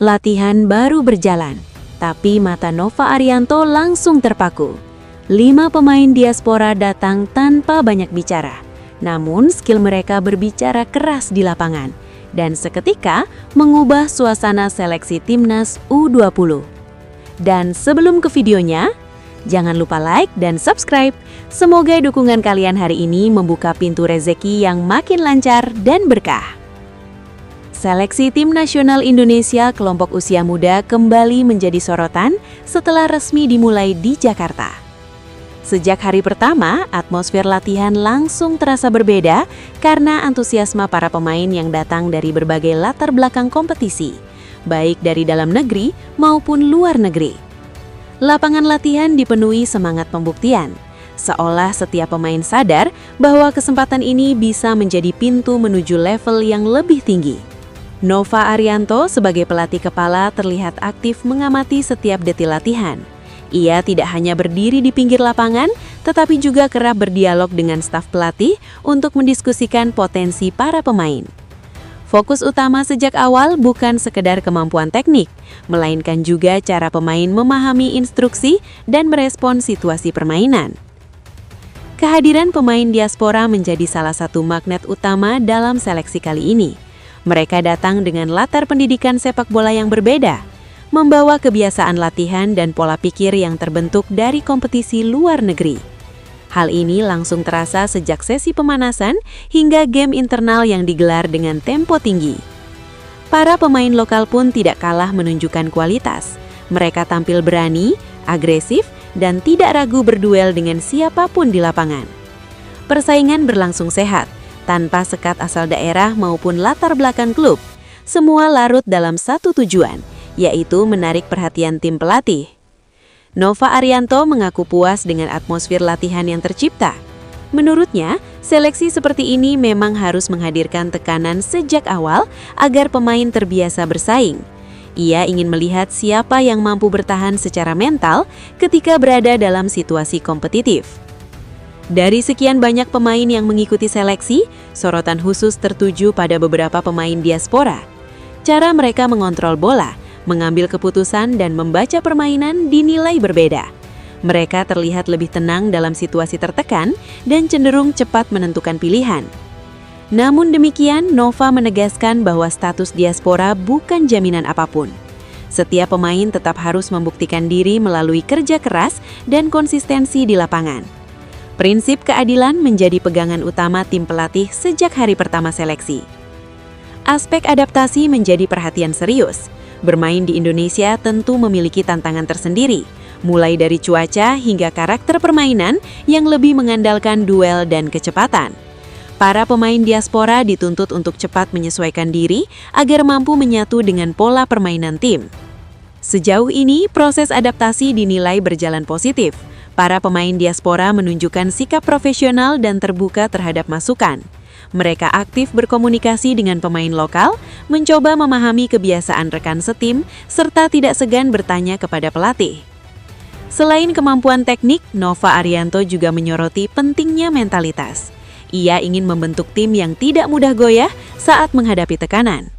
Latihan baru berjalan, tapi mata Nova Arianto langsung terpaku. 5 pemain diaspora datang tanpa banyak bicara. Namun skill mereka berbicara keras di lapangan dan seketika mengubah suasana seleksi timnas U20. Dan sebelum ke videonya, jangan lupa like dan subscribe. Semoga dukungan kalian hari ini membuka pintu rezeki yang makin lancar dan berkah. Seleksi Tim Nasional Indonesia kelompok usia muda kembali menjadi sorotan setelah resmi dimulai di Jakarta. Sejak hari pertama, atmosfer latihan langsung terasa berbeda karena antusiasme para pemain yang datang dari berbagai latar belakang kompetisi, baik dari dalam negeri maupun luar negeri. Lapangan latihan dipenuhi semangat pembuktian, seolah setiap pemain sadar bahwa kesempatan ini bisa menjadi pintu menuju level yang lebih tinggi. Nova Arianto sebagai pelatih kepala terlihat aktif mengamati setiap detil latihan. Ia tidak hanya berdiri di pinggir lapangan, tetapi juga kerap berdialog dengan staf pelatih untuk mendiskusikan potensi para pemain. Fokus utama sejak awal bukan sekedar kemampuan teknik, melainkan juga cara pemain memahami instruksi dan merespon situasi permainan. Kehadiran pemain diaspora menjadi salah satu magnet utama dalam seleksi kali ini. Mereka datang dengan latar pendidikan sepak bola yang berbeda, membawa kebiasaan latihan dan pola pikir yang terbentuk dari kompetisi luar negeri. Hal ini langsung terasa sejak sesi pemanasan hingga game internal yang digelar dengan tempo tinggi. Para pemain lokal pun tidak kalah menunjukkan kualitas. Mereka tampil berani, agresif, dan tidak ragu berduel dengan siapapun di lapangan. Persaingan berlangsung sehat, tanpa sekat asal daerah maupun latar belakang klub. Semua larut dalam satu tujuan, yaitu menarik perhatian tim pelatih. Nova Arianto mengaku puas dengan atmosfer latihan yang tercipta. Menurutnya, seleksi seperti ini memang harus menghadirkan tekanan sejak awal agar pemain terbiasa bersaing. Ia ingin melihat siapa yang mampu bertahan secara mental ketika berada dalam situasi kompetitif. Dari sekian banyak pemain yang mengikuti seleksi, sorotan khusus tertuju pada beberapa pemain diaspora. Cara mereka mengontrol bola, mengambil keputusan, dan membaca permainan dinilai berbeda. Mereka terlihat lebih tenang dalam situasi tertekan dan cenderung cepat menentukan pilihan. Namun demikian, Nova menegaskan bahwa status diaspora bukan jaminan apapun. Setiap pemain tetap harus membuktikan diri melalui kerja keras dan konsistensi di lapangan. Prinsip keadilan menjadi pegangan utama tim pelatih sejak hari pertama seleksi. Aspek adaptasi menjadi perhatian serius. Bermain di Indonesia tentu memiliki tantangan tersendiri, mulai dari cuaca hingga karakter permainan yang lebih mengandalkan duel dan kecepatan. Para pemain diaspora dituntut untuk cepat menyesuaikan diri agar mampu menyatu dengan pola permainan tim. Sejauh ini, proses adaptasi dinilai berjalan positif. Para pemain diaspora menunjukkan sikap profesional dan terbuka terhadap masukan. Mereka aktif berkomunikasi dengan pemain lokal, mencoba memahami kebiasaan rekan setim, serta tidak segan bertanya kepada pelatih. Selain kemampuan teknik, Nova Arianto juga menyoroti pentingnya mentalitas. Ia ingin membentuk tim yang tidak mudah goyah saat menghadapi tekanan.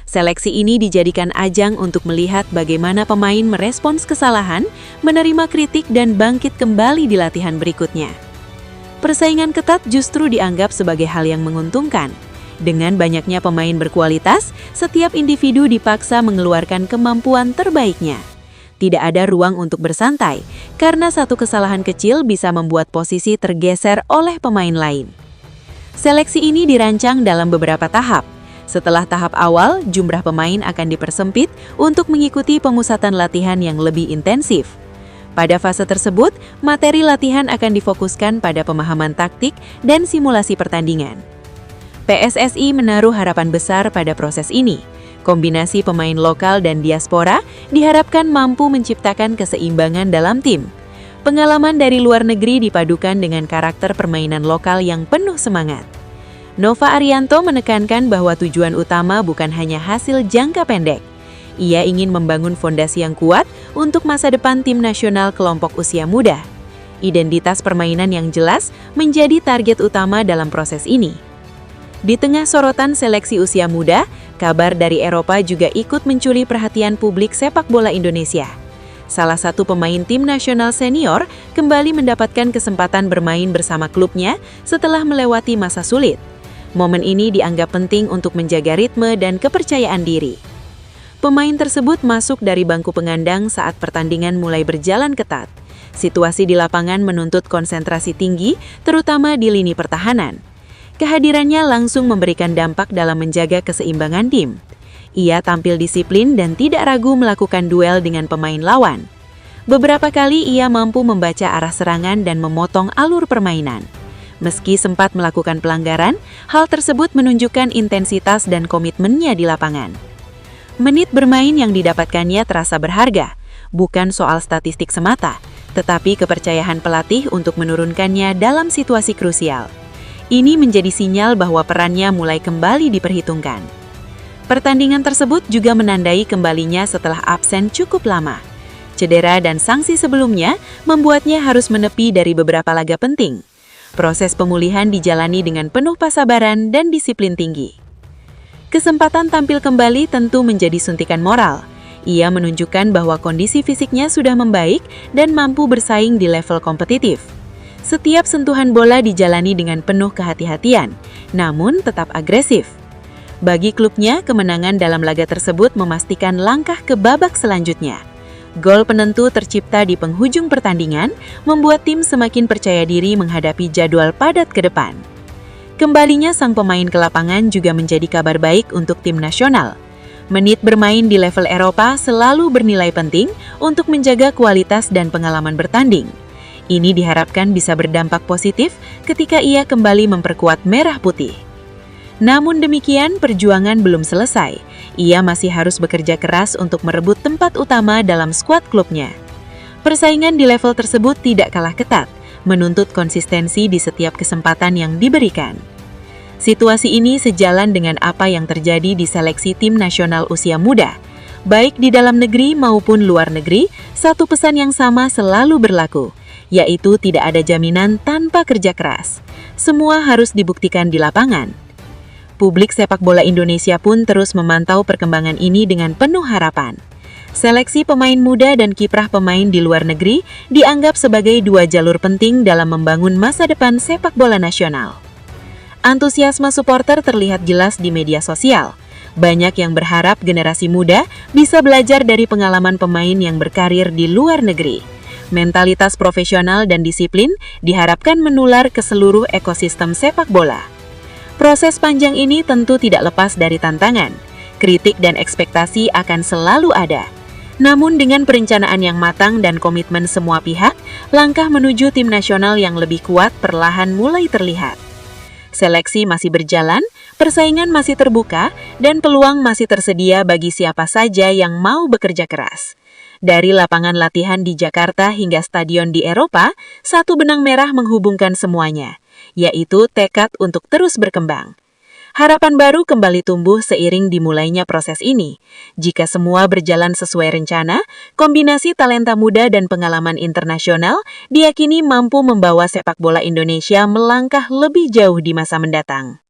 Seleksi ini dijadikan ajang untuk melihat bagaimana pemain merespons kesalahan, menerima kritik, dan bangkit kembali di latihan berikutnya. Persaingan ketat justru dianggap sebagai hal yang menguntungkan. Dengan banyaknya pemain berkualitas, setiap individu dipaksa mengeluarkan kemampuan terbaiknya. Tidak ada ruang untuk bersantai, karena satu kesalahan kecil bisa membuat posisi tergeser oleh pemain lain. Seleksi ini dirancang dalam beberapa tahap. Setelah tahap awal, jumlah pemain akan dipersempit untuk mengikuti pemusatan latihan yang lebih intensif. Pada fase tersebut, materi latihan akan difokuskan pada pemahaman taktik dan simulasi pertandingan. PSSI menaruh harapan besar pada proses ini. Kombinasi pemain lokal dan diaspora diharapkan mampu menciptakan keseimbangan dalam tim. Pengalaman dari luar negeri dipadukan dengan karakter permainan lokal yang penuh semangat. Nova Arianto menekankan bahwa tujuan utama bukan hanya hasil jangka pendek. Ia ingin membangun fondasi yang kuat untuk masa depan tim nasional kelompok usia muda. Identitas permainan yang jelas menjadi target utama dalam proses ini. Di tengah sorotan seleksi usia muda, Kabar dari Eropa juga ikut mencuri perhatian publik sepak bola Indonesia. Salah satu pemain tim nasional senior kembali mendapatkan kesempatan bermain bersama klubnya setelah melewati masa sulit. Momen ini dianggap penting untuk menjaga ritme dan kepercayaan diri. Pemain tersebut masuk dari bangku pengandang saat pertandingan mulai berjalan ketat. Situasi di lapangan menuntut konsentrasi tinggi, terutama di lini pertahanan. Kehadirannya langsung memberikan dampak dalam menjaga keseimbangan tim. Ia tampil disiplin dan tidak ragu melakukan duel dengan pemain lawan. Beberapa kali ia mampu membaca arah serangan dan memotong alur permainan. Meski sempat melakukan pelanggaran, hal tersebut menunjukkan intensitas dan komitmennya di lapangan. Menit bermain yang didapatkannya terasa berharga, bukan soal statistik semata, tetapi kepercayaan pelatih untuk menurunkannya dalam situasi krusial. Ini menjadi sinyal bahwa perannya mulai kembali diperhitungkan. Pertandingan tersebut juga menandai kembalinya setelah absen cukup lama. Cedera dan sanksi sebelumnya membuatnya harus menepi dari beberapa laga penting. Proses pemulihan dijalani dengan penuh kesabaran dan disiplin tinggi. Kesempatan tampil kembali tentu menjadi suntikan moral. Ia menunjukkan bahwa kondisi fisiknya sudah membaik dan mampu bersaing di level kompetitif. Setiap sentuhan bola dijalani dengan penuh kehati-hatian, namun tetap agresif. Bagi klubnya, kemenangan dalam laga tersebut memastikan langkah ke babak selanjutnya. Gol penentu tercipta di penghujung pertandingan, membuat tim semakin percaya diri menghadapi jadwal padat ke depan. Kembalinya sang pemain ke lapangan juga menjadi kabar baik untuk tim nasional. Menit bermain di level Eropa selalu bernilai penting untuk menjaga kualitas dan pengalaman bertanding. Ini diharapkan bisa berdampak positif ketika ia kembali memperkuat merah putih. Namun demikian, perjuangan belum selesai. Ia masih harus bekerja keras untuk merebut tempat utama dalam skuad klubnya. Persaingan di level tersebut tidak kalah ketat, menuntut konsistensi di setiap kesempatan yang diberikan. Situasi ini sejalan dengan apa yang terjadi di seleksi tim nasional usia muda. Baik di dalam negeri maupun luar negeri, satu pesan yang sama selalu berlaku, yaitu tidak ada jaminan tanpa kerja keras. Semua harus dibuktikan di lapangan. Publik sepak bola Indonesia pun terus memantau perkembangan ini dengan penuh harapan. Seleksi pemain muda dan kiprah pemain di luar negeri dianggap sebagai dua jalur penting dalam membangun masa depan sepak bola nasional. Antusiasme supporter terlihat jelas di media sosial. Banyak yang berharap generasi muda bisa belajar dari pengalaman pemain yang berkarir di luar negeri. Mentalitas profesional dan disiplin diharapkan menular ke seluruh ekosistem sepak bola. Proses panjang ini tentu tidak lepas dari tantangan. Kritik dan ekspektasi akan selalu ada. Namun dengan perencanaan yang matang dan komitmen semua pihak, langkah menuju tim nasional yang lebih kuat perlahan mulai terlihat. Seleksi masih berjalan, persaingan masih terbuka, dan peluang masih tersedia bagi siapa saja yang mau bekerja keras. Dari lapangan latihan di Jakarta hingga stadion di Eropa, satu benang merah menghubungkan semuanya, yaitu tekad untuk terus berkembang. Harapan baru kembali tumbuh seiring dimulainya proses ini. Jika semua berjalan sesuai rencana, kombinasi talenta muda dan pengalaman internasional diyakini mampu membawa sepak bola Indonesia melangkah lebih jauh di masa mendatang.